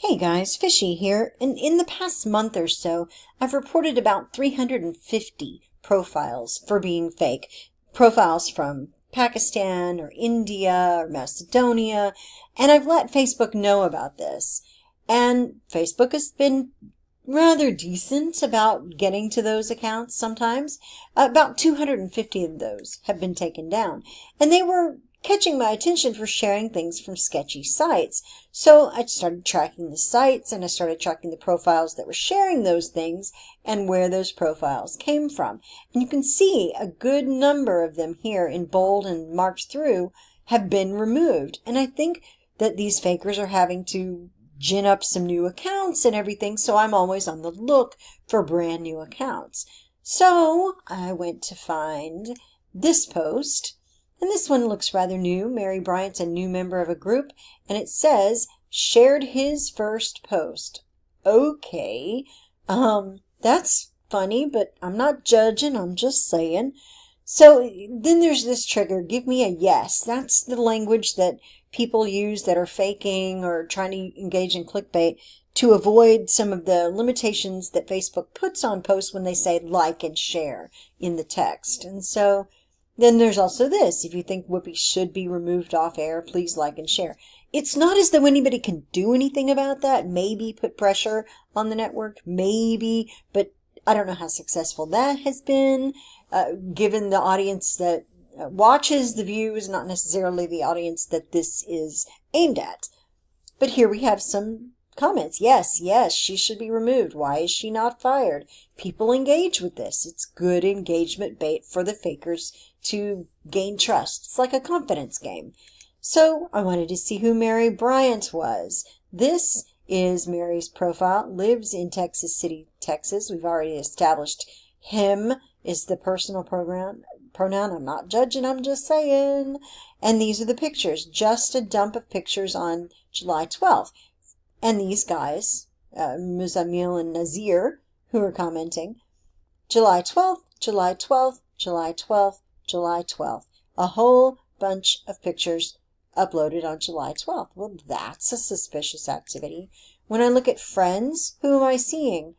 Hey guys, Fishy here, and in the past month or so, I've reported about 350 profiles for being fake. Profiles from Pakistan or India or Macedonia, and I've let Facebook know about this. And Facebook has been rather decent about getting to those accounts sometimes. About 250 of those have been taken down, and they were catching my attention for sharing things from sketchy sites. So I started tracking the sites and I started tracking the profiles that were sharing those things and where those profiles came from. And you can see a good number of them here in bold and marked through have been removed. And I think that these fakers are having to gin up some new accounts and everything, so I'm always on the look for brand new accounts. So I went to find this post. And this one looks rather new. Mary Bryant's a new member of a group, and it says, shared his first post. Okay, that's funny, but I'm not judging, I'm just saying. So then there's this trigger, give me a yes. That's the language that people use that are faking or trying to engage in clickbait to avoid some of the limitations that Facebook puts on posts when they say like and share in the text. And so then there's also this. If you think Whoopi should be removed off air, please like and share. It's not as though anybody can do anything about that. Maybe put pressure on the network. Maybe. But I don't know how successful that has been, given the audience that watches the views, not necessarily the audience that this is aimed at. But here we have some comments. Yes, she should be removed. Why is she not fired? People engage with this. It's good engagement bait for the fakers to gain trust. It's like a confidence game. So I wanted to see who Mary Bryant was. This is Mary's profile. Lives in Texas City, Texas. We've already established him is the personal pronoun. I'm not judging, I'm just saying. And these are the pictures. Just a dump of pictures on July 12th. And these guys, Muzamil and Nazir, who are commenting, July 12th, July 12th, July 12th, July 12th. A whole bunch of pictures uploaded on July 12th. Well, that's a suspicious activity. When I look at friends, who am I seeing?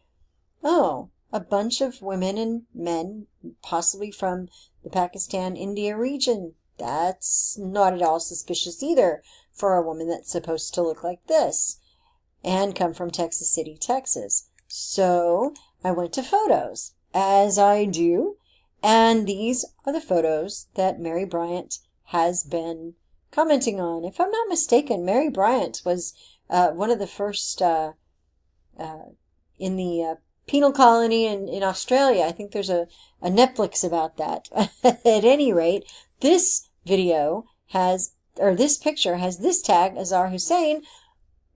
Oh, a bunch of women and men, possibly from the Pakistan-India region. That's not at all suspicious either for a woman that's supposed to look like this and come from Texas City, Texas. So I went to photos, as I do, and these are the photos that Mary Bryant has been commenting on. If I'm not mistaken, Mary Bryant was one of the first in the penal colony in Australia. I think there's a Netflix about that. At any rate, this video has, or this picture has this tag, Azhar Hussain,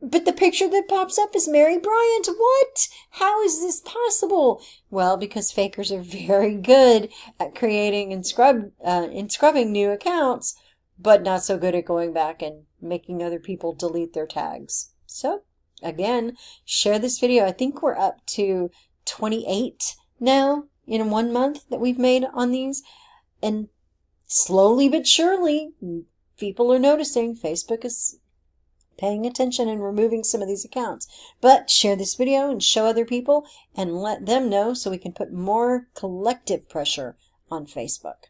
but the picture that pops up is Mary Bryant. What? How is this possible? Well, because fakers are very good at creating and scrubbing new accounts, but not so good at going back and making other people delete their tags. So, again, share this video. I think we're up to 28 now in 1 month that we've made on these. And slowly but surely, people are noticing. Facebook is paying attention and removing some of these accounts. But share this video and show other people and let them know so we can put more collective pressure on Facebook.